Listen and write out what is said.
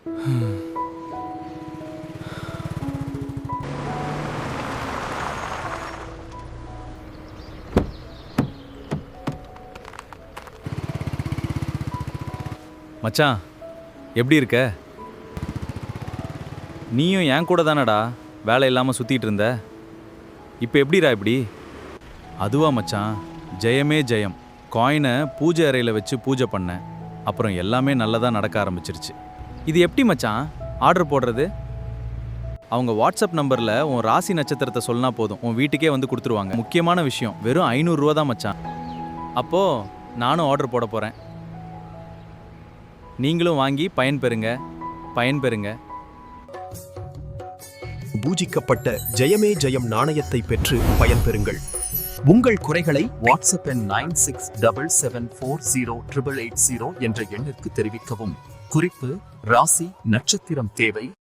மச்சான், எப்படி இருக்க? நீயும் என் கூட தானடா வேலை இல்லாமல் சுற்றிட்டு இருந்த. இப்போ எப்படிடா இப்படி? அதுவா மச்சான், ஜெயமே ஜெயம் காயினை பூஜை அறையில் வச்சு பூஜை பண்ணேன். அப்புறம் எல்லாமே நல்லதாக நடக்க ஆரம்பிச்சிருச்சு. இது எப்படி மச்சான் ஆர்டர் போடுறது? அவங்க வாட்ஸ்அப் நம்பரில் உன் ராசி நட்சத்திரத்தை சொன்னா போதும், உன் வீட்டுக்கே வந்து கொடுத்துருவாங்க. முக்கியமான விஷயம், வெறும் 500 ரூபா தான் மச்சான். அப்போது நானும் ஆர்டர் போட போகிறேன். நீங்களும் வாங்கி பயன்பெறுங்க. பூஜிக்கப்பட்ட ஜெயமே ஜெயம் நாணயத்தை பெற்று பயன்பெறுங்கள். உங்கள் குறைகளை வாட்ஸ்அப் எண் 9677408880 என்ற எண்ணிற்கு தெரிவிக்கவும். குறிப்பு: ராசி நட்சத்திரம் தேவை.